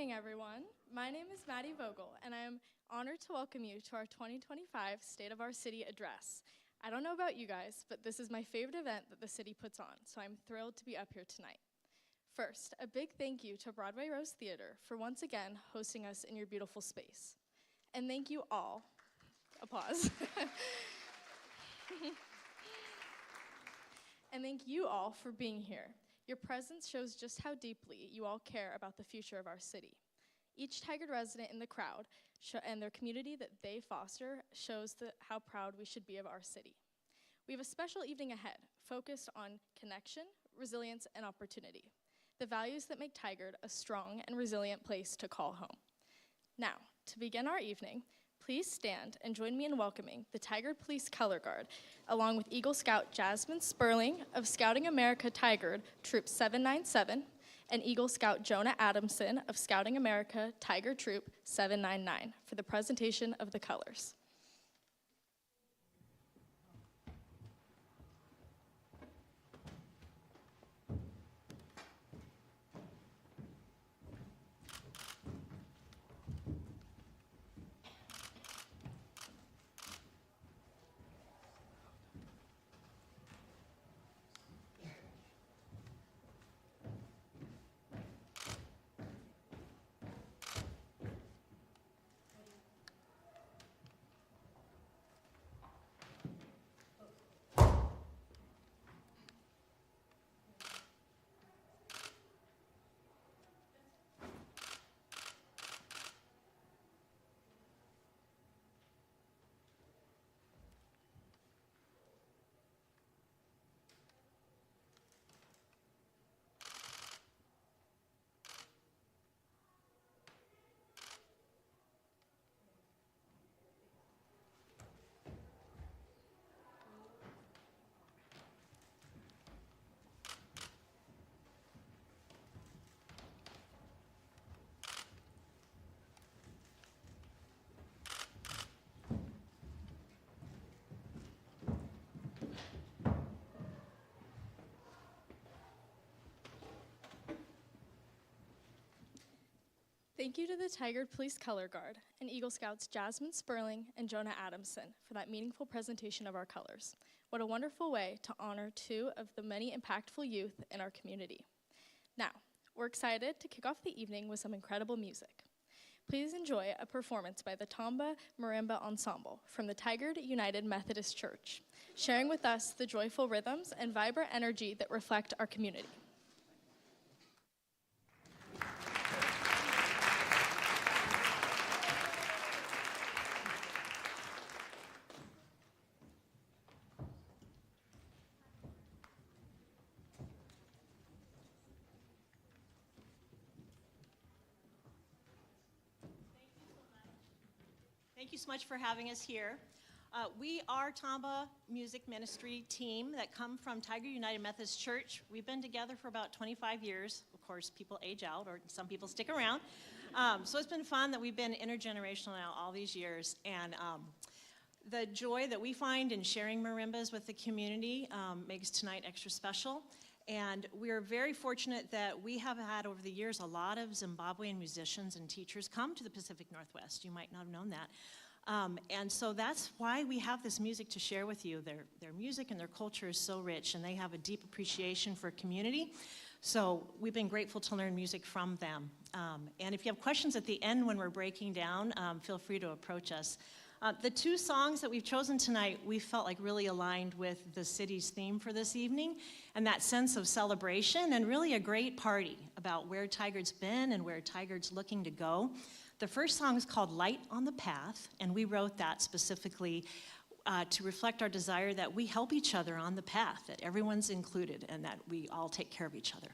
morning, everyone. My name is Maddie Vogel, and I am honored to welcome you to our 2025 State of Our City Address. I don't know about you guys, but this is my favorite event that the city puts on, so I'm thrilled to be up here tonight. First, a big thank you to Broadway Rose Theater for once again hosting us in your beautiful space. And thank you all, applause. And thank you all for being here. Your presence shows just how deeply you all care about the future of our city. Each Tigard resident in the crowd and their community that they foster shows how proud we should be of our city. We have a special evening ahead, focused on connection, resilience, and opportunity, the values that make Tigard a strong and resilient place to call home. Now, to begin our evening, please stand and join me in welcoming the Tigard Police Color Guard, along with Eagle Scout Jasmine Sperling of Scouting America Tigard, Troop 797, and Eagle Scout Jonah Adamson of Scouting America Tigard Troop 799 for the presentation of the colors. Thank you to the Tigard Police Color Guard and Eagle Scouts Jasmine Sperling and Jonah Adamson for that meaningful presentation of our colors. What a wonderful way to honor two of the many impactful youth in our community. Now, we're excited to kick off the evening with some incredible music. Please enjoy a performance by the Tamba Marimba Ensemble from the Tigard United Methodist Church, sharing with us the joyful rhythms and vibrant energy that reflect our community. Thank you so much for having us here. We are Tamba Music Ministry team that come from Tigard United Methodist Church. We've been together for about 25 years. Of course, people age out, or some people stick around. So it's been fun that we've been intergenerational now all these years. And the joy that we find in sharing marimbas with the community makes tonight extra special. And we're very fortunate that we have had over the years a lot of Zimbabwean musicians and teachers come to the Pacific Northwest. You might not have known that. And so that's why we have this music to share with you. Their music and their culture is so rich, and they have a deep appreciation for community. So we've been grateful to learn music from them. And if you have questions at the end when we're breaking down, feel free to approach us. The two songs that we've chosen tonight, we felt like really aligned with the city's theme for this evening, and that sense of celebration and really a great party about where Tigard's been and where Tigard's looking to go. The first song is called Light on the Path, and we wrote that specifically to reflect our desire that we help each other on the path, that everyone's included and that we all take care of each other.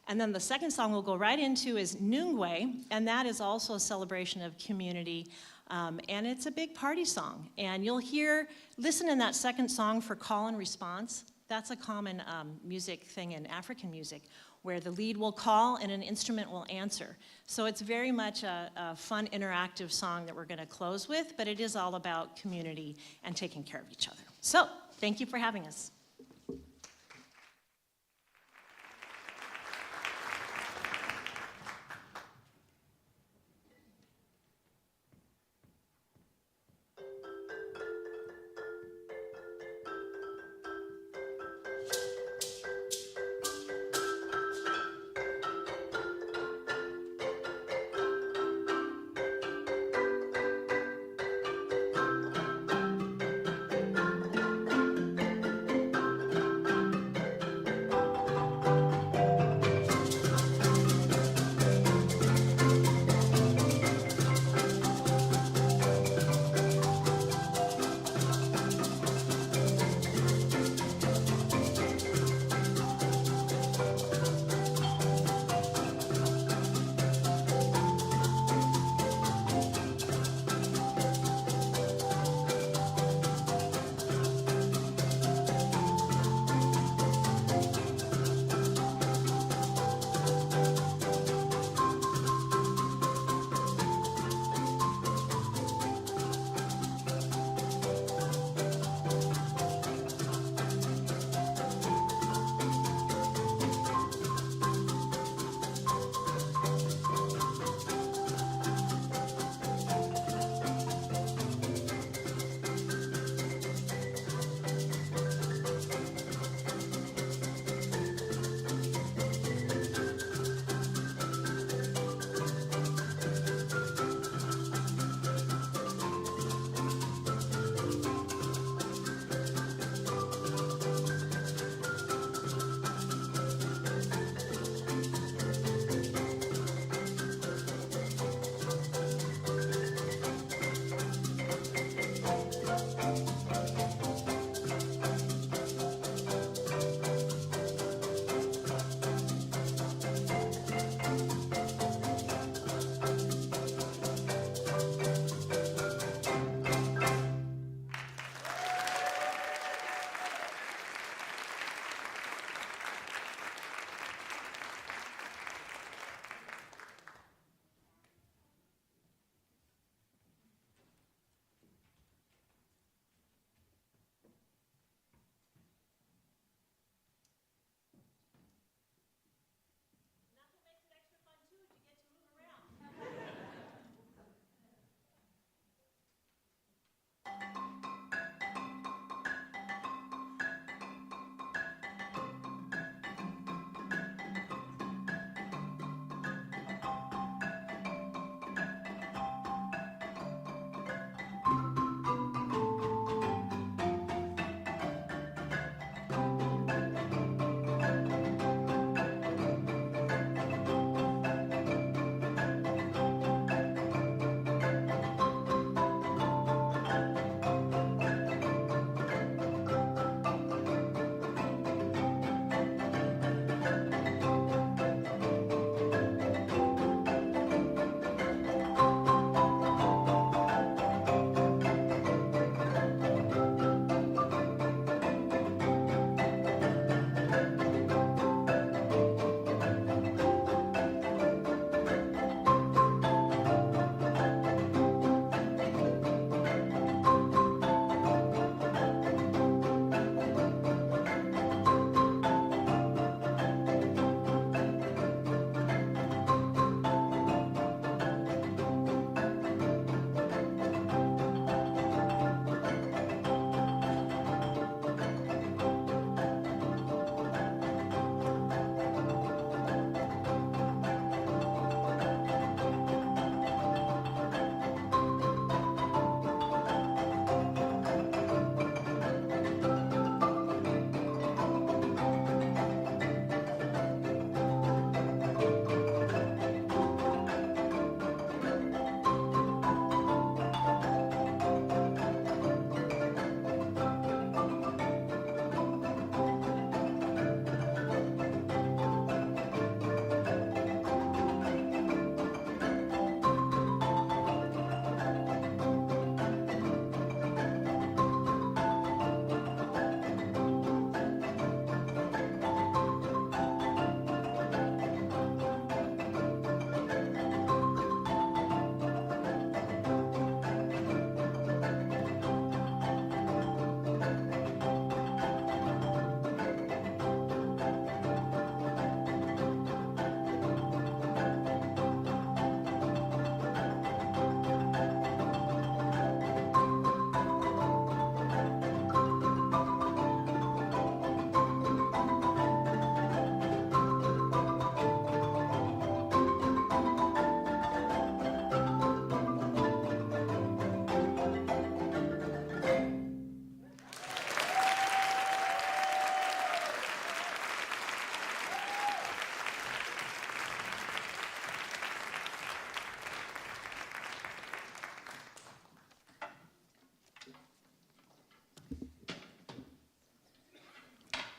And then the second song we'll go right into is Nungwe, and that is also a celebration of community. And it's a big party song. And you'll listen in that second song for call and response. That's a common music thing in African music, where the lead will call and an instrument will answer. So it's very much a fun, interactive song that we're going to close with, but it is all about community and taking care of each other. So thank you for having us.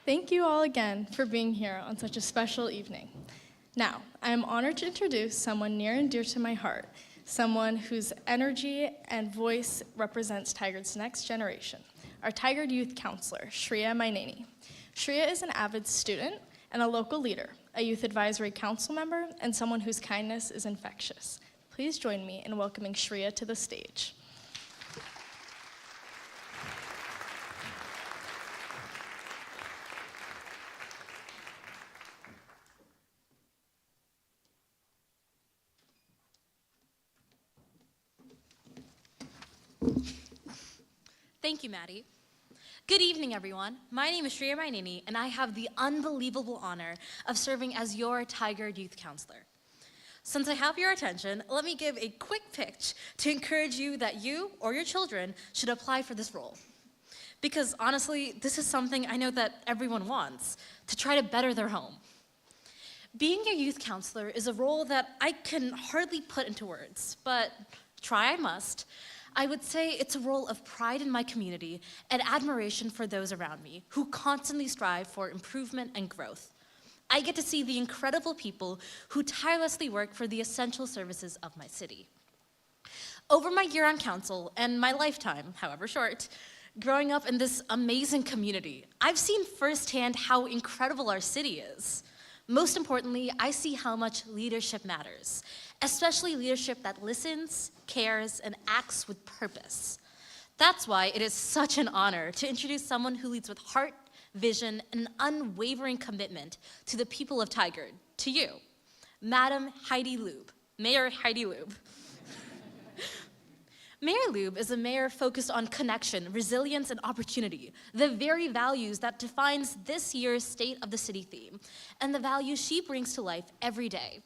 Thank you all again for being here on such a special evening. Now, I am honored to introduce someone near and dear to my heart, someone whose energy and voice represents Tigard's next generation, our Tigard Youth Counselor, Shreya Maineni. Shreya is an avid student and a local leader, a youth advisory council member, and someone whose kindness is infectious. Please join me in welcoming Shreya to the stage. Thank you, Maddie. Good evening, everyone. My name is Shreya Maineni, and I have the unbelievable honor of serving as your Tigard Youth Counselor. Since I have your attention, let me give a quick pitch to encourage you that you or your children should apply for this role. Because honestly, this is something I know that everyone wants, to try to better their home. Being a youth counselor is a role that I can hardly put into words, but try I must. I would say it's a role of pride in my community and admiration for those around me who constantly strive for improvement and growth. I get to see the incredible people who tirelessly work for the essential services of my city. Over my year on council and my lifetime, however short, growing up in this amazing community, I've seen firsthand how incredible our city is. Most importantly, I see how much leadership matters, especially leadership that listens, cares, and acts with purpose. That's why it is such an honor to introduce someone who leads with heart, vision, and unwavering commitment to the people of Tigard, to you, Madam Heidi Lueb, Mayor Heidi Lueb. Mayor Lueb is a mayor focused on connection, resilience, and opportunity, the very values that defines this year's State of the City theme, and the values she brings to life every day.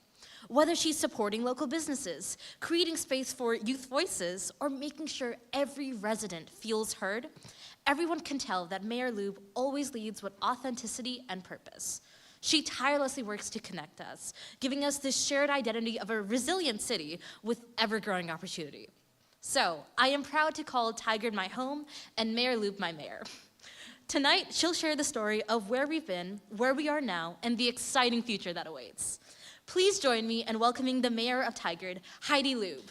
Whether she's supporting local businesses, creating space for youth voices, or making sure every resident feels heard, everyone can tell that Mayor Lueb always leads with authenticity and purpose. She tirelessly works to connect us, giving us this shared identity of a resilient city with ever-growing opportunity. So, I am proud to call Tigard my home and Mayor Lueb my mayor. Tonight, she'll share the story of where we've been, where we are now, and the exciting future that awaits. Please join me in welcoming the mayor of Tigard, Heidi Lueb.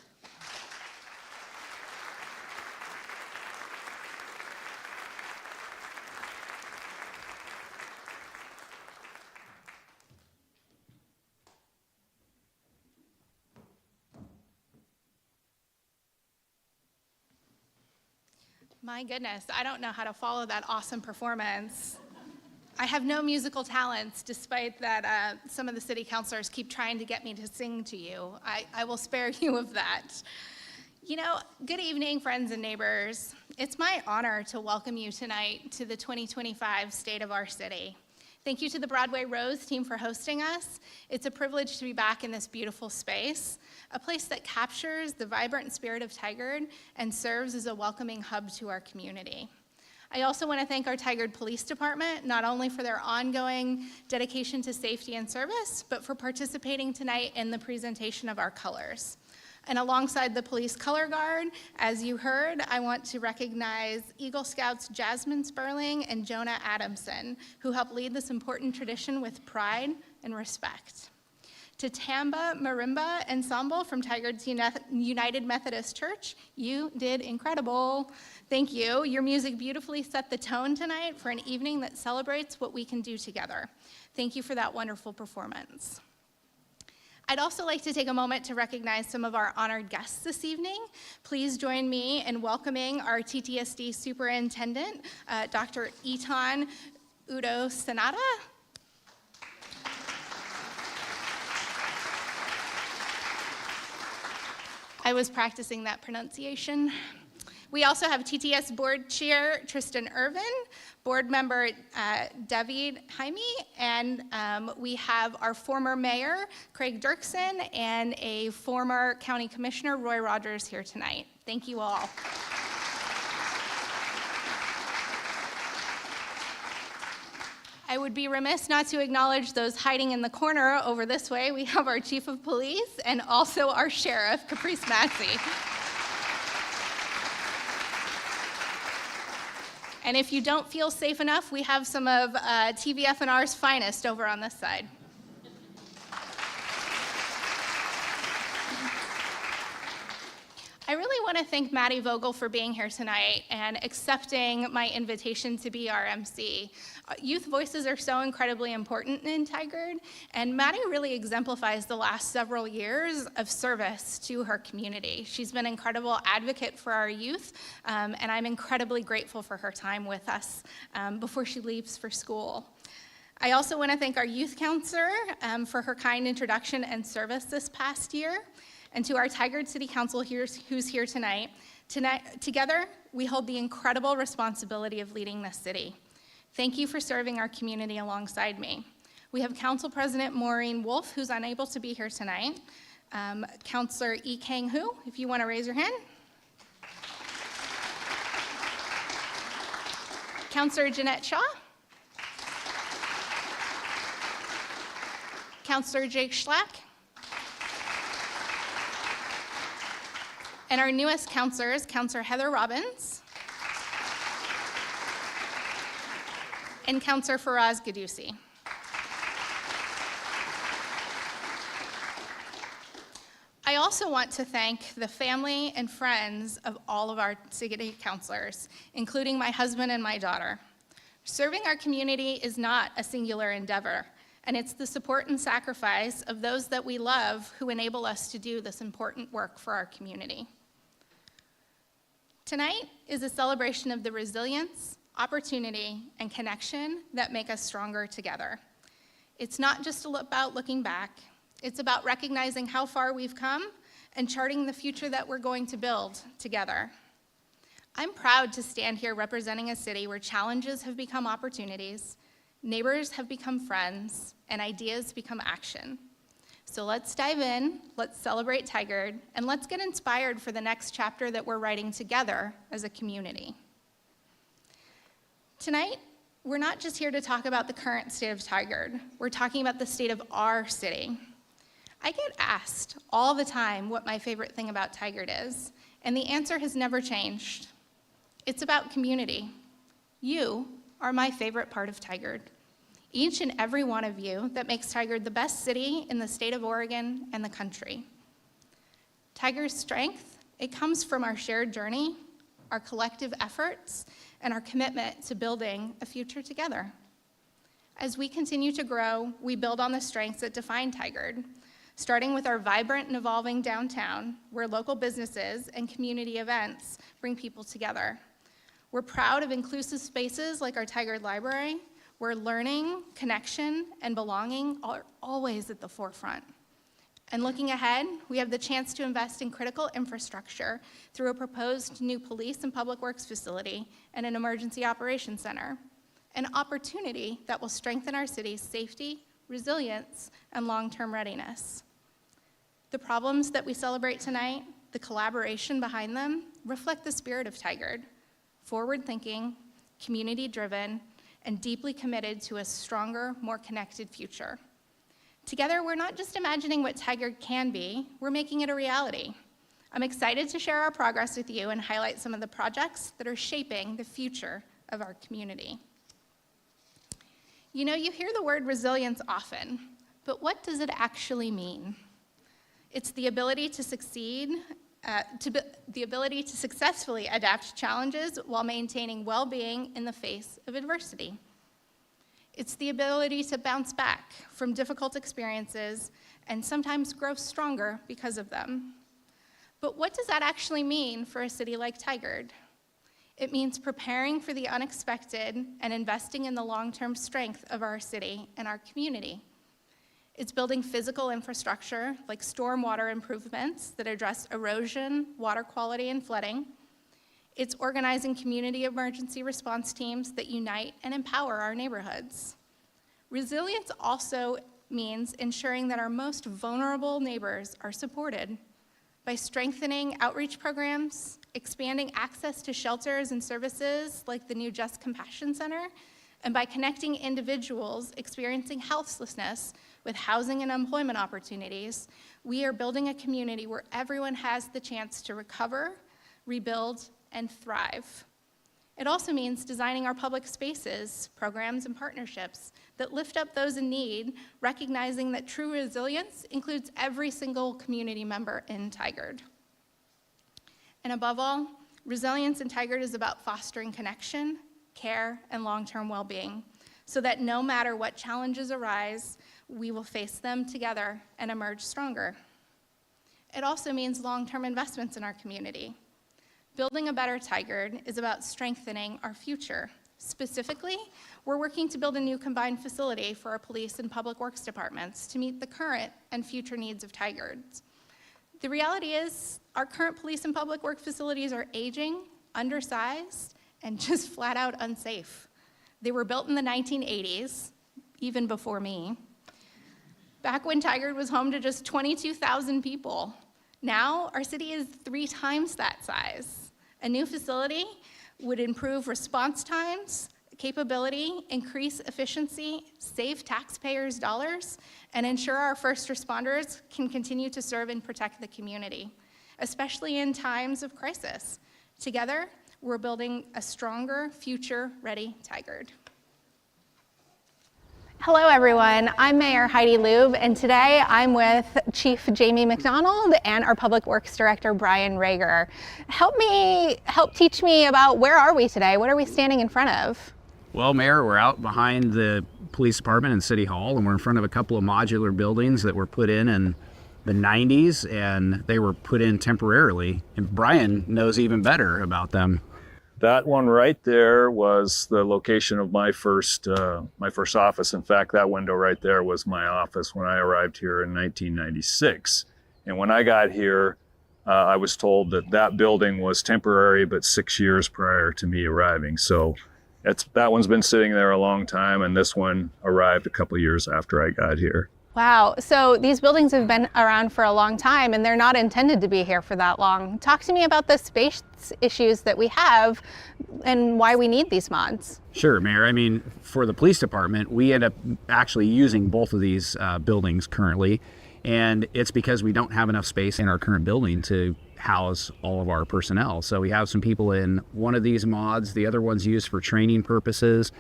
My goodness, I don't know how to follow that awesome performance. I have no musical talents, despite that some of the city councilors keep trying to get me to sing to you. I will spare you of that. You know, good evening, friends and neighbors. It's my honor to welcome you tonight to the 2025 State of our City. Thank you to the Broadway Rose team for hosting us. It's a privilege to be back in this beautiful space, a place that captures the vibrant spirit of Tigard and serves as a welcoming hub to our community. I also want to thank our Tigard Police Department, not only for their ongoing dedication to safety and service, but for participating tonight in the presentation of our colors. And alongside the Police Color Guard, as you heard, I want to recognize Eagle Scouts Jasmine Sperling and Jonah Adamson, who help lead this important tradition with pride and respect. To Tamba Marimba Ensemble from Tigard's United Methodist Church, you did incredible. Thank you. Your music beautifully set the tone tonight for an evening that celebrates what we can do together. Thank you for that wonderful performance. I'd also like to take a moment to recognize some of our honored guests this evening. Please join me in welcoming our TTSD Superintendent, Dr. Itan Udo Sanada. I was practicing that pronunciation. We also have TTS Board Chair Tristan Irvin, Board Member David Jaime, and we have our former Mayor Craig Dirksen and a former County Commissioner Roy Rogers here tonight. Thank you all. I would be remiss not to acknowledge those hiding in the corner over this way. We have our Chief of Police and also our Sheriff, Caprice Massey. And if you don't feel safe enough, we have some of TVF&R's finest over on this side. I really want to thank Maddie Vogel for being here tonight and accepting my invitation to be our MC. Youth voices are so incredibly important in Tigard, and Maddie really exemplifies the last several years of service to her community. She's been an incredible advocate for our youth, and I'm incredibly grateful for her time with us before she leaves for school. I also want to thank our youth counselor for her kind introduction and service this past year. And to our Tigard City Council who's here tonight, together we hold the incredible responsibility of leading this city. Thank you for serving our community alongside me. We have Council President Maureen Wolf, who's unable to be here tonight. Councilor E. Kang Hu, if you want to raise your hand. Councilor Jeanette Shaw. Councilor Jake Schlack. And our newest counselors, Councilor Heather Robbins and Councilor Faraz Gadusi. I also want to thank the family and friends of all of our city councilors, including my husband and my daughter. Serving our community is not a singular endeavor, and it's the support and sacrifice of those that we love who enable us to do this important work for our community. Tonight is a celebration of the resilience, opportunity, and connection that make us stronger together. It's not just about looking back, it's about recognizing how far we've come and charting the future that we're going to build together. I'm proud to stand here representing a city where challenges have become opportunities, neighbors have become friends, and ideas become action. So let's dive in, let's celebrate Tigard, and let's get inspired for the next chapter that we're writing together as a community. Tonight, we're not just here to talk about the current state of Tigard, we're talking about the state of our city. I get asked all the time what my favorite thing about Tigard is, and the answer has never changed. It's about community. You are my favorite part of Tigard. Each and every one of you that makes Tigard the best city in the state of Oregon and the country. Tigard's strength, it comes from our shared journey, our collective efforts, and our commitment to building a future together. As we continue to grow, we build on the strengths that define Tigard, starting with our vibrant and evolving downtown, where local businesses and community events bring people together. We're proud of inclusive spaces like our Tigard Library, where learning, connection, and belonging are always at the forefront. And looking ahead, we have the chance to invest in critical infrastructure through a proposed new police and public works facility and an emergency operations center, an opportunity that will strengthen our city's safety, resilience, and long-term readiness. The problems that we celebrate tonight, the collaboration behind them, reflect the spirit of Tigard, forward-thinking, community-driven, and deeply committed to a stronger, more connected future. Together, we're not just imagining what Tigard can be, we're making it a reality. I'm excited to share our progress with you and highlight some of the projects that are shaping the future of our community. You know, you hear the word resilience often, but what does it actually mean? It's the ability to succeed, the ability to successfully adapt to challenges while maintaining well-being in the face of adversity. It's the ability to bounce back from difficult experiences and sometimes grow stronger because of them. But what does that actually mean for a city like Tigard? It means preparing for the unexpected and investing in the long-term strength of our city and our community. It's building physical infrastructure like stormwater improvements that address erosion, water quality, and flooding. It's organizing community emergency response teams that unite and empower our neighborhoods. Resilience also means ensuring that our most vulnerable neighbors are supported by strengthening outreach programs, expanding access to shelters and services like the new Just Compassion Center, and by connecting individuals experiencing houselessness with housing and employment opportunities. We are building a community where everyone has the chance to recover, rebuild, and thrive. It also means designing our public spaces, programs, and partnerships that lift up those in need, recognizing that true resilience includes every single community member in Tigard. And above all, resilience in Tigard is about fostering connection, care, and long-term well-being, so that no matter what challenges arise, we will face them together and emerge stronger. It also means long-term investments in our community. Building a better Tigard is about strengthening our future. Specifically, we're working to build a new combined facility for our police and public works departments to meet the current and future needs of Tigards. The reality is, our current police and public work facilities are aging, undersized, and just flat out unsafe. They were built in the 1980s, even before me, back when Tigard was home to just 22,000 people. Now, our city is 3 times that size. A new facility would improve response times, capability, increase efficiency, save taxpayers' dollars, and ensure our first responders can continue to serve and protect the community, especially in times of crisis. Together, we're building a stronger, future-ready Tigard. Hello everyone, I'm Mayor Heidi Lueb, and today I'm with Chief Jamie McDonald and our Public Works Director Brian Rager. Help teach me about where are we today? What are we standing in front of? Well, Mayor, we're out behind the police department and City Hall, and we're in front of a couple of modular buildings that were put in the 90s, and they were put in temporarily, and Brian knows even better about them. That one right there was the location of my first office. In fact, that window right there was my office when I arrived here in 1996. And when I got here, I was told that that building was temporary, but 6 years prior to me arriving. So that one's been sitting there a long time, and this one arrived a couple years after I got here. Wow, so these buildings have been around for a long time and they're not intended to be here for that long. Talk to me about the space issues that we have and why we need these mods. Sure, Mayor. I mean, for the police department, we end up actually using both of these buildings currently, and it's because we don't have enough space in our current building to house all of our personnel. So we have some people in one of these mods, the other one's used for training purposes.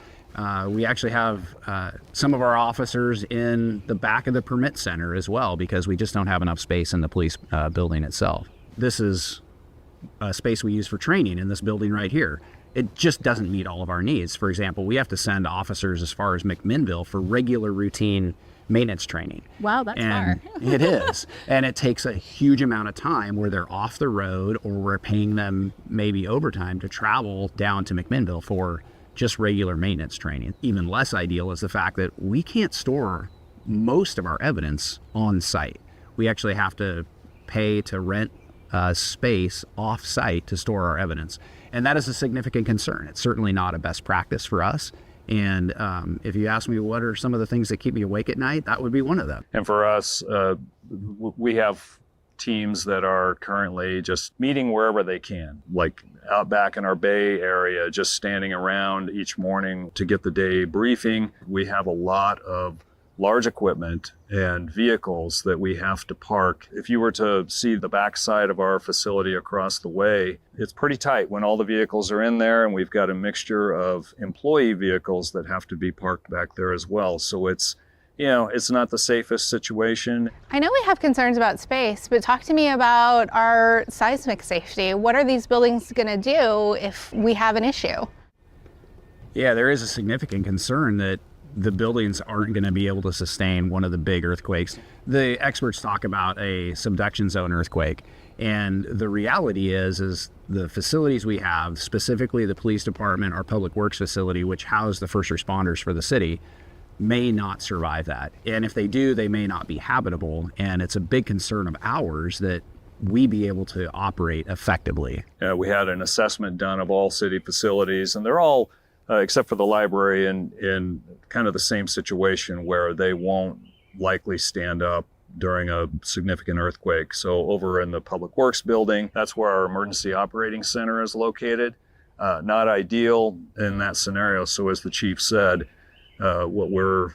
We actually have some of our officers in the back of the permit center as well, because we just don't have enough space in the police building itself. This is a space we use for training in this building right here. It just doesn't meet all of our needs. For example, we have to send officers as far as McMinnville for regular routine maintenance training. Wow, that's far. It is. And it takes a huge amount of time where they're off the road, or we're paying them maybe overtime to travel down to McMinnville for just regular maintenance training. Even less ideal is the fact that we can't store most of our evidence on site. We actually have to pay to rent space off site to store our evidence. And that is a significant concern. It's certainly not a best practice for us. And if you ask me what are some of the things that keep me awake at night, that would be one of them. And for us, we have teams that are currently just meeting wherever they can, like out back in our Bay area, just standing around each morning to get the day briefing. We have a lot of large equipment and vehicles that we have to park. If you were to see the backside of our facility across the way, it's pretty tight when all the vehicles are in there, and we've got a mixture of employee vehicles that have to be parked back there as well. So it's not the safest situation. I know we have concerns about space, but talk to me about our seismic safety. What are these buildings going to do if we have an issue? Yeah, there is a significant concern that the buildings aren't going to be able to sustain one of the big earthquakes. The experts talk about a subduction zone earthquake, and the reality is the facilities we have, specifically the police department, our public works facility, which house the first responders for the city, may not survive that. And if they do, they may not be habitable, and it's a big concern of ours that we be able to operate effectively. We had an assessment done of all city facilities, and they're all except for the library, in kind of the same situation where they won't likely stand up during a significant earthquake. So over in the Public Works building, that's where our Emergency Operating Center is located. Not ideal in that scenario. So as the chief said, what we're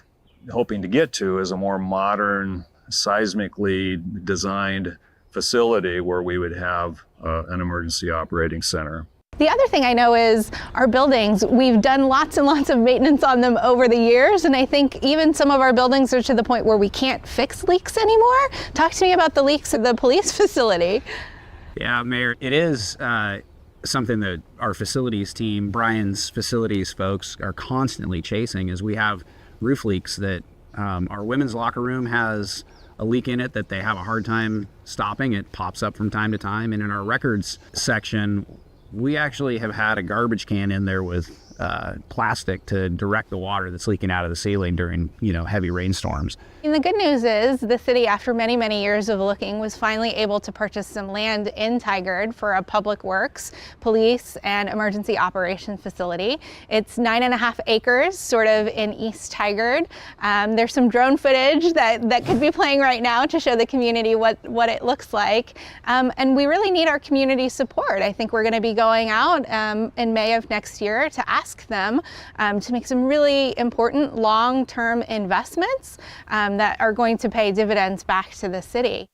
hoping to get to is a more modern, seismically designed facility where we would have an Emergency Operating Center. The other thing I know is our buildings. We've done lots and lots of maintenance on them over the years, and I think even some of our buildings are to the point where we can't fix leaks anymore. Talk to me about the leaks at the police facility. Yeah, Mayor, it is something that our facilities team, Brian's facilities folks, are constantly chasing. Is we have roof leaks that our women's locker room has a leak in it that they have a hard time stopping. It pops up from time to time, and in our records section, we actually have had a garbage can in there with plastic to direct the water that's leaking out of the ceiling during, heavy rainstorms. And the good news is the city, after many, many years of looking, was finally able to purchase some land in Tigard for a public works, police, and emergency operations facility. It's 9.5 acres, sort of in East Tigard. There's some drone footage that could be playing right now to show the community what it looks like. And we really need our community support. I think we're going to be going out in May of next year to ask them to make some really important long-term investments that are going to pay dividends back to the city.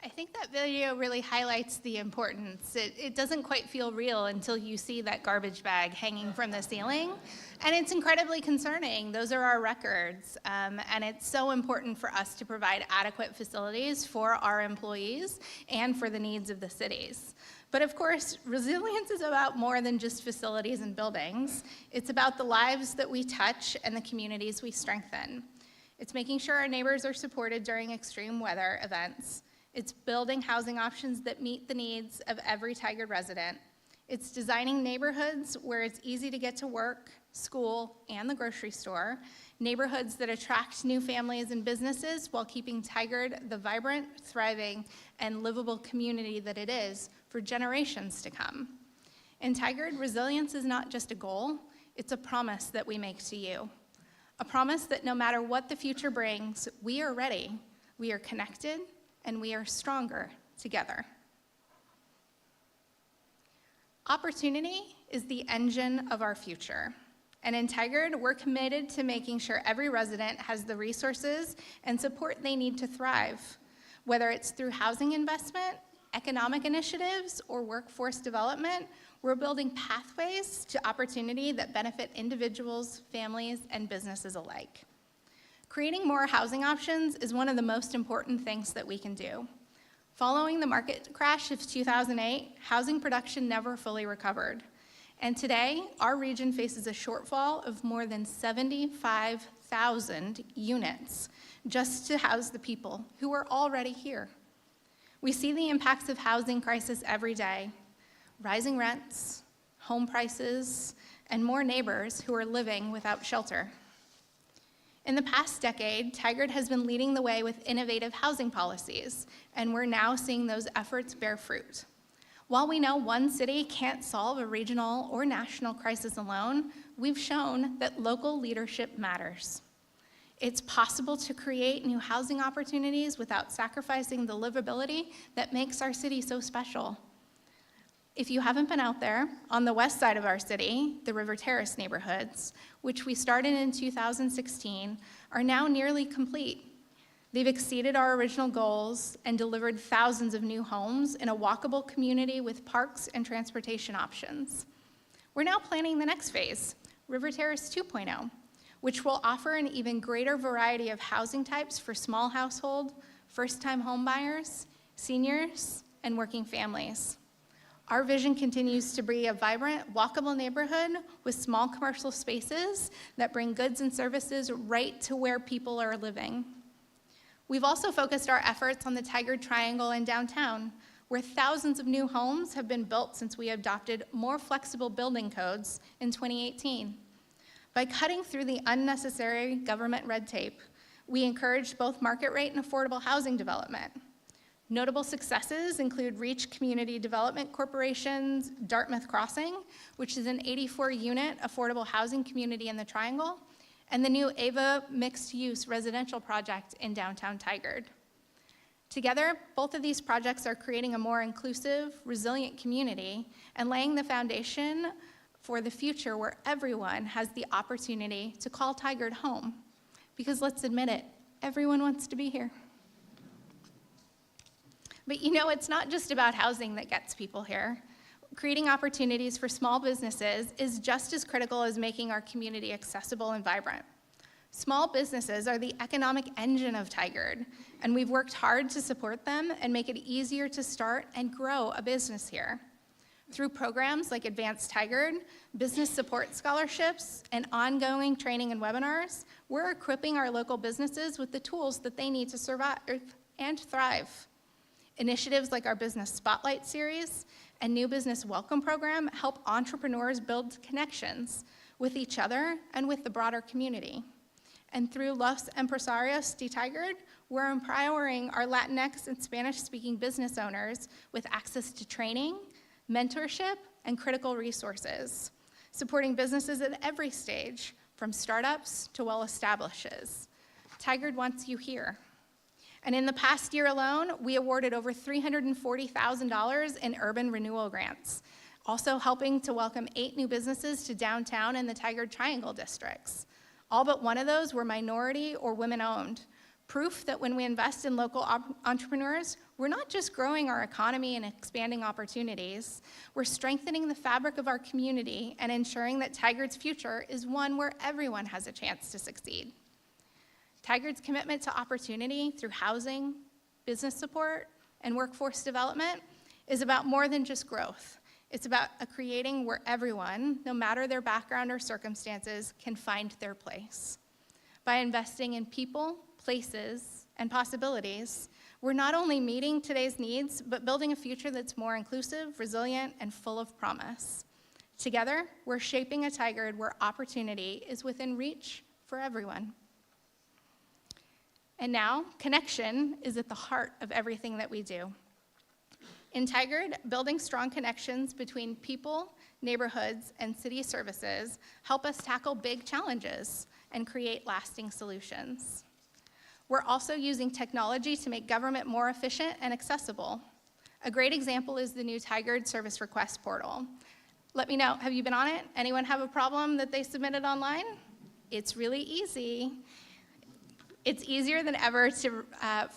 I think that video really highlights the importance. It doesn't quite feel real until you see that garbage bag hanging from the ceiling, and it's incredibly concerning. Those are our records, and it's so important for us to provide adequate facilities for our employees and for the needs of the cities. But of course, resilience is about more than just facilities and buildings. It's about the lives that we touch and the communities we strengthen. It's making sure our neighbors are supported during extreme weather events. It's building housing options that meet the needs of every Tigard resident. It's designing neighborhoods where it's easy to get to work, school, and the grocery store, neighborhoods that attract new families and businesses while keeping Tigard the vibrant, thriving, and livable community that it is for generations to come. In Tigard, resilience is not just a goal, it's a promise that we make to you. A promise that no matter what the future brings, we are ready, we are connected, and we are stronger together. Opportunity is the engine of our future. And in Tigard, we're committed to making sure every resident has the resources and support they need to thrive, whether it's through housing investment, economic initiatives, or workforce development. We're building pathways to opportunity that benefit individuals, families, and businesses alike. Creating more housing options is one of the most important things that we can do. Following the market crash of 2008, housing production never fully recovered. And today, our region faces a shortfall of more than 75,000 units just to house the people who are already here. We see the impacts of housing crisis every day: rising rents, home prices, and more neighbors who are living without shelter. In the past decade, Tigard has been leading the way with innovative housing policies, and we're now seeing those efforts bear fruit. While we know one city can't solve a regional or national crisis alone, we've shown that local leadership matters. It's possible to create new housing opportunities without sacrificing the livability that makes our city so special. If you haven't been out there, on the west side of our city, the River Terrace neighborhoods, which we started in 2016, are now nearly complete. They've exceeded our original goals and delivered thousands of new homes in a walkable community with parks and transportation options. We're now planning the next phase, River Terrace 2.0, which will offer an even greater variety of housing types for small household, first-time homebuyers, seniors, and working families. Our vision continues to be a vibrant, walkable neighborhood with small commercial spaces that bring goods and services right to where people are living. We've also focused our efforts on the Tigard Triangle in downtown, where thousands of new homes have been built since we adopted more flexible building codes in 2018. By cutting through the unnecessary government red tape, we encouraged both market rate and affordable housing development. Notable successes include Reach Community Development Corporation's Dartmouth Crossing, which is an 84-unit affordable housing community in the Triangle, and the new Ava mixed-use residential project in downtown Tigard. Together, both of these projects are creating a more inclusive, resilient community and laying the foundation for the future where everyone has the opportunity to call Tigard home. Because let's admit it, everyone wants to be here. But you know, it's not just about housing that gets people here. Creating opportunities for small businesses is just as critical as making our community accessible and vibrant. Small businesses are the economic engine of Tigard, and we've worked hard to support them and make it easier to start and grow a business here. Through programs like Advanced Tigard, business support scholarships, and ongoing training and webinars, we're equipping our local businesses with the tools that they need to survive and thrive. Initiatives like our Business Spotlight series and New Business Welcome program help entrepreneurs build connections with each other and with the broader community. And through Los Empresarios de Tigard, we're empowering our Latinx and Spanish-speaking business owners with access to training, mentorship, and critical resources, supporting businesses at every stage, from startups to well-establishes. Tigard wants you here. And in the past year alone, we awarded over $340,000 in urban renewal grants, also helping to welcome 8 new businesses to downtown and the Tigard Triangle districts. All but one of those were minority or women-owned, proof that when we invest in local entrepreneurs, we're not just growing our economy and expanding opportunities, we're strengthening the fabric of our community and ensuring that Tigard's future is one where everyone has a chance to succeed. Tigard's commitment to opportunity through housing, business support, and workforce development is about more than just growth. It's about creating where everyone, no matter their background or circumstances, can find their place. By investing in people, places, and possibilities, we're not only meeting today's needs, but building a future that's more inclusive, resilient, and full of promise. Together, we're shaping a Tigard where opportunity is within reach for everyone. And now, connection is at the heart of everything that we do. In Tigard, building strong connections between people, neighborhoods, and city services help us tackle big challenges and create lasting solutions. We're also using technology to make government more efficient and accessible. A great example is the new Tigard Service Request Portal. Let me know, have you been on it? Anyone have a problem that they submitted online? It's really easy. It's easier than ever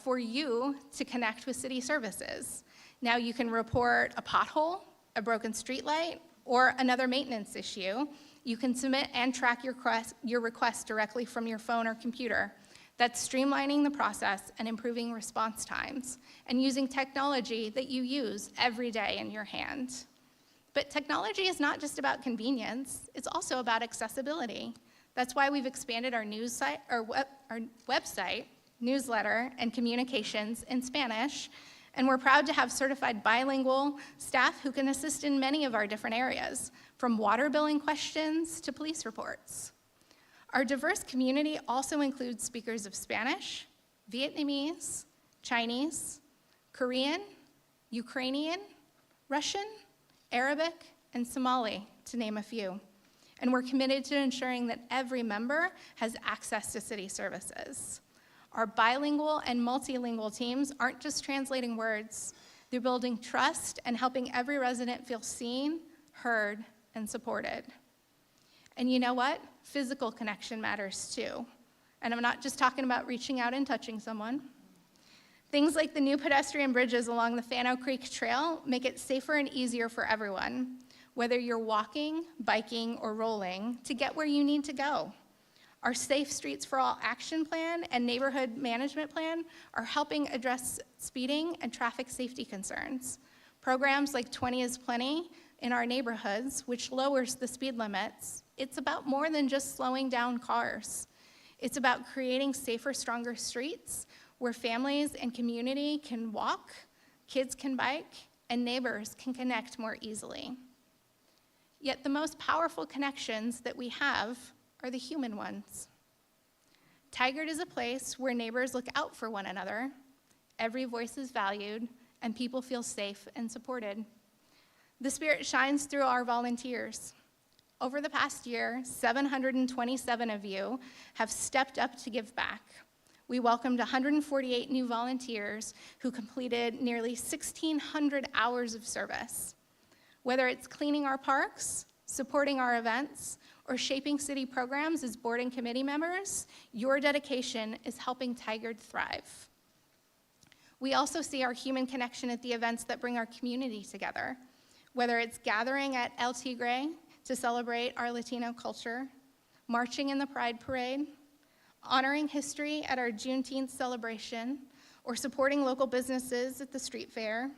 for you to connect with city services. Now you can report a pothole, a broken streetlight, or another maintenance issue. You can submit and track your request directly from your phone or computer. That's streamlining the process and improving response times, and using technology that you use every day in your hand. But technology is not just about convenience, it's also about accessibility. That's why we've expanded our website, newsletter, and communications in Spanish, and we're proud to have certified bilingual staff who can assist in many of our different areas, from water billing questions to police reports. Our diverse community also includes speakers of Spanish, Vietnamese, Chinese, Korean, Ukrainian, Russian, Arabic, and Somali, to name a few. And we're committed to ensuring that every member has access to city services. Our bilingual and multilingual teams aren't just translating words, they're building trust and helping every resident feel seen, heard, and supported. And you know what? Physical connection matters too. And I'm not just talking about reaching out and touching someone. Things like the new pedestrian bridges along the Fano Creek Trail make it safer and easier for everyone, whether you're walking, biking, or rolling, to get where you need to go. Our Safe Streets for All action plan and neighborhood management plan are helping address speeding and traffic safety concerns. Programs like 20 is Plenty in our neighborhoods, which lowers the speed limits, it's about more than just slowing down cars. It's about creating safer, stronger streets where families and community can walk, kids can bike, and neighbors can connect more easily. Yet the most powerful connections that we have are the human ones. Tigard is a place where neighbors look out for one another, every voice is valued, and people feel safe and supported. The spirit shines through our volunteers. Over the past year, 727 of you have stepped up to give back. We welcomed 148 new volunteers who completed nearly 1,600 hours of service. Whether it's cleaning our parks, supporting our events, or shaping city programs as board and committee members, your dedication is helping Tigard thrive. We also see our human connection at the events that bring our community together, whether it's gathering at El Tigre to celebrate our Latino culture, marching in the Pride Parade, honoring history at our Juneteenth celebration, or supporting local businesses at the street fair,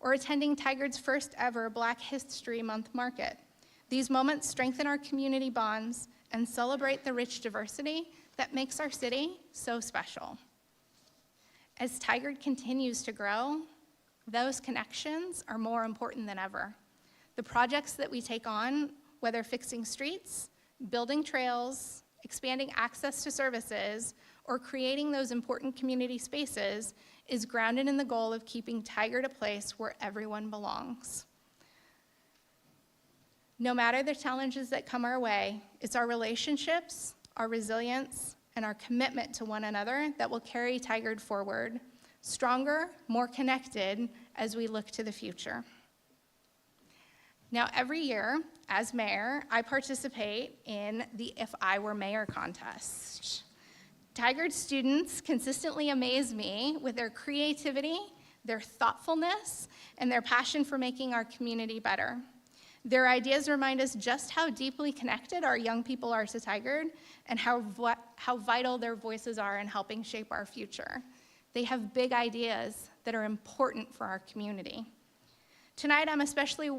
or attending Tigard's first ever Black History Month market. These moments strengthen our community bonds and celebrate the rich diversity that makes our city so special. As Tigard continues to grow, those connections are more important than ever. The projects that we take on, whether fixing streets, building trails, expanding access to services, or creating those important community spaces, is grounded in the goal of keeping Tigard a place where everyone belongs. No matter the challenges that come our way, it's our relationships, our resilience, and our commitment to one another that will carry Tigard forward, stronger, more connected as we look to the future. Now, every year, as mayor, I participate in the If I Were Mayor contest. Tigard students consistently amaze me with their creativity, their thoughtfulness, and their passion for making our community better. Their ideas remind us just how deeply connected our young people are to Tigard and how vital their voices are in helping shape our future. They have big ideas that are important for our community. Tonight, I'm especially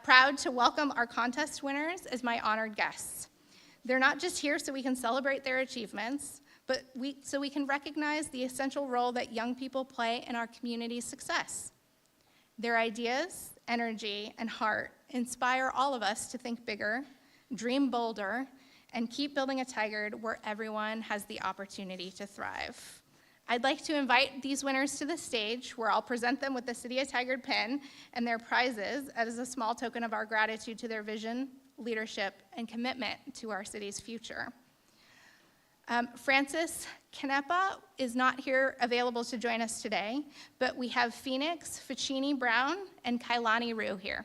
proud to welcome our contest winners as my honored guests. They're not just here so we can celebrate their achievements, but so we can recognize the essential role that young people play in our community's success. Their ideas, energy, and heart inspire all of us to think bigger, dream bolder, and keep building a Tigard where everyone has the opportunity to thrive. I'd like to invite these winners to the stage where I'll present them with the City of Tigard pin and their prizes as a small token of our gratitude to their vision, leadership, and commitment to our city's future. Francis Canepa is not here available to join us today, but we have Phoenix Ficini Brown and Kailani Rue here.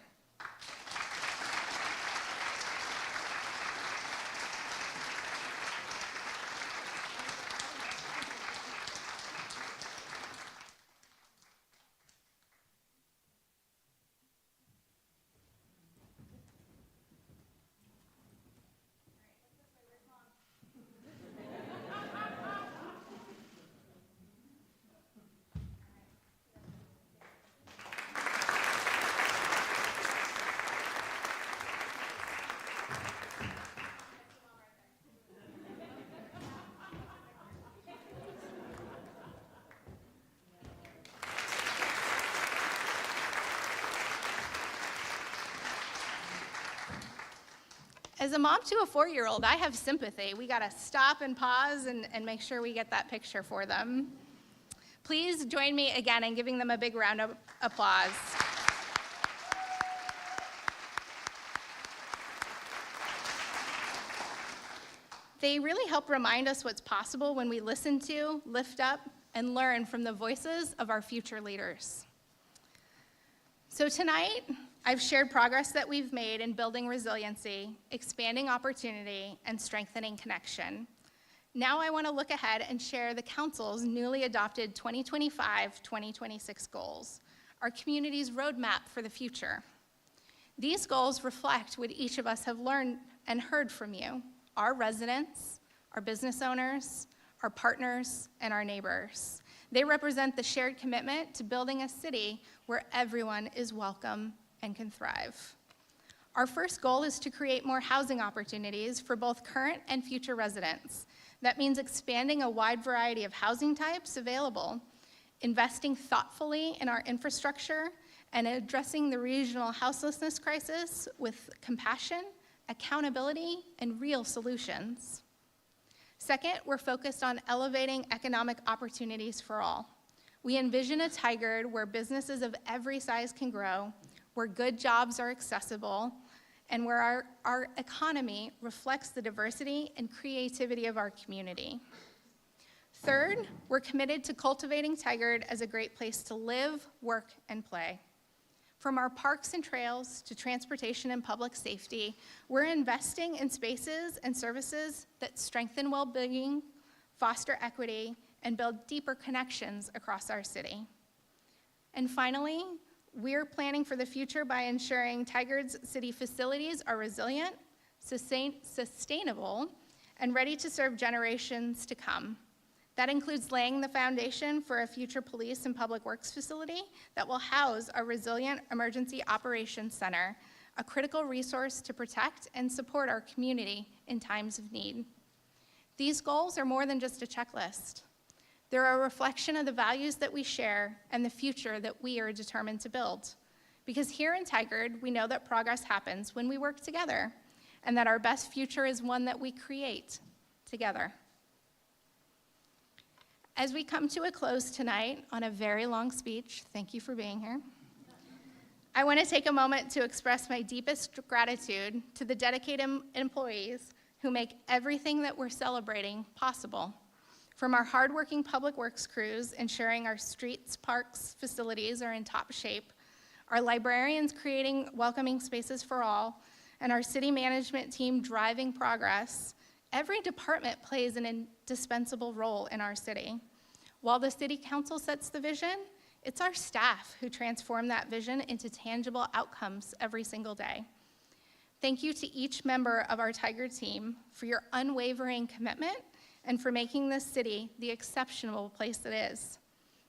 As a mom to a 4-year-old, I have sympathy. We gotta stop and pause and make sure we get that picture for them. Please join me again in giving them a big round of applause. They really help remind us what's possible when we listen to, lift up, and learn from the voices of our future leaders. So tonight, I've shared progress that we've made in building resiliency, expanding opportunity, and strengthening connection. Now I want to look ahead and share the Council's newly adopted 2025-2026 goals, our community's roadmap for the future. These goals reflect what each of us have learned and heard from you, our residents, our business owners, our partners, and our neighbors. They represent the shared commitment to building a city where everyone is welcome and can thrive. Our first goal is to create more housing opportunities for both current and future residents. That means expanding a wide variety of housing types available, investing thoughtfully in our infrastructure, and addressing the regional houselessness crisis with compassion, accountability, and real solutions. Second, we're focused on elevating economic opportunities for all. We envision a Tigard where businesses of every size can grow, where good jobs are accessible, and where our economy reflects the diversity and creativity of our community. Third, we're committed to cultivating Tigard as a great place to live, work, and play. From our parks and trails to transportation and public safety, we're investing in spaces and services that strengthen well-being, foster equity, and build deeper connections across our city. And finally, we're planning for the future by ensuring Tigard's city facilities are resilient, sustainable, and ready to serve generations to come. That includes laying the foundation for a future police and public works facility that will house our resilient emergency operations center, a critical resource to protect and support our community in times of need. These goals are more than just a checklist. They're a reflection of the values that we share and the future that we are determined to build. Because here in Tigard, we know that progress happens when we work together, and that our best future is one that we create together. As we come to a close tonight on a very long speech, thank you for being here, I want to take a moment to express my deepest gratitude to the dedicated employees who make everything that we're celebrating possible. From our hardworking public works crews ensuring our streets, parks, facilities are in top shape, our librarians creating welcoming spaces for all, and our city management team driving progress, every department plays an indispensable role in our city. While the city council sets the vision, it's our staff who transform that vision into tangible outcomes every single day. Thank you to each member of our Tigard team for your unwavering commitment and for making this city the exceptional place it is.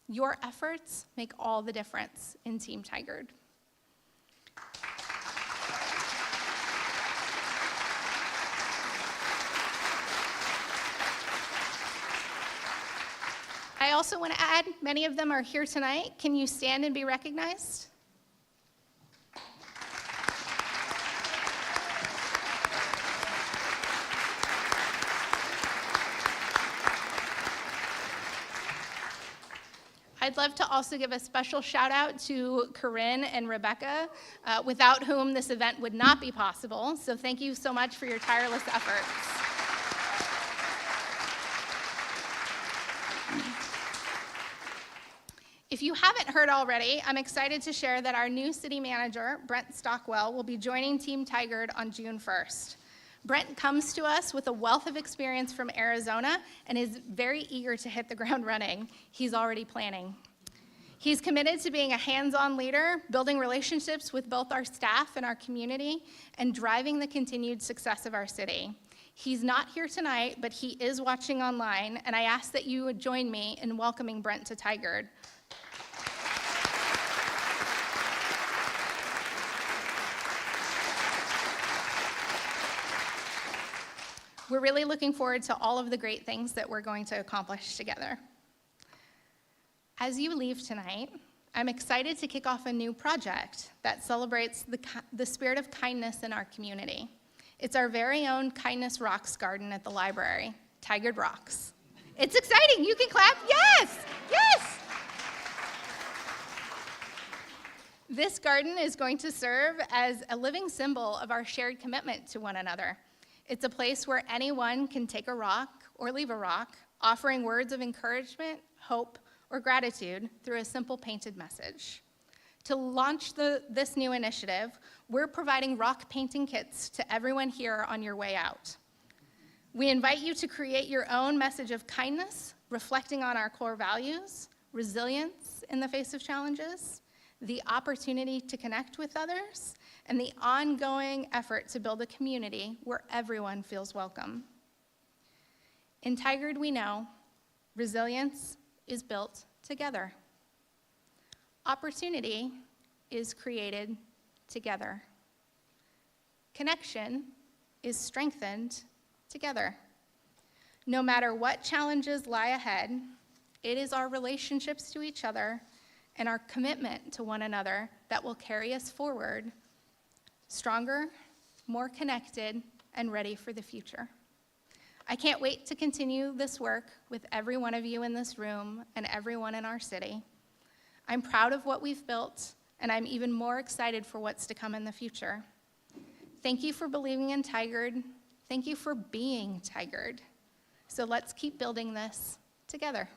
Your efforts make all the difference in Team Tigard. I also want to add, many of them are here tonight. Can you stand and be recognized? I'd love to also give a special shout out to Corinne and Rebecca, without whom this event would not be possible. So thank you so much for your tireless efforts. If you haven't heard already, I'm excited to share that our new city manager, Brent Stockwell, will be joining Team Tigard on June 1st. Brent comes to us with a wealth of experience from Arizona and is very eager to hit the ground running. He's already planning. He's committed to being a hands-on leader, building relationships with both our staff and our community, and driving the continued success of our city. He's not here tonight, but he is watching online, and I ask that you would join me in welcoming Brent to Tigard. We're really looking forward to all of the great things that we're going to accomplish together. As you leave tonight, I'm excited to kick off a new project that celebrates the spirit of kindness in our community. It's our very own Kindness Rocks garden at the library, Tigard Rocks. It's exciting, you can clap, yes, yes! This garden is going to serve as a living symbol of our shared commitment to one another. It's a place where anyone can take a rock or leave a rock, offering words of encouragement, hope, or gratitude through a simple painted message. To launch this new initiative, we're providing rock painting kits to everyone here on your way out. We invite you to create your own message of kindness, reflecting on our core values, resilience in the face of challenges, the opportunity to connect with others, and the ongoing effort to build a community where everyone feels welcome. In Tigard, we know resilience is built together. Opportunity is created together. Connection is strengthened together. No matter what challenges lie ahead, it is our relationships to each other and our commitment to one another that will carry us forward stronger, more connected, and ready for the future. I can't wait to continue this work with every one of you in this room and everyone in our city. I'm proud of what we've built, and I'm even more excited for what's to come in the future. Thank you for believing in Tigard. Thank you for being Tigard. So let's keep building this together.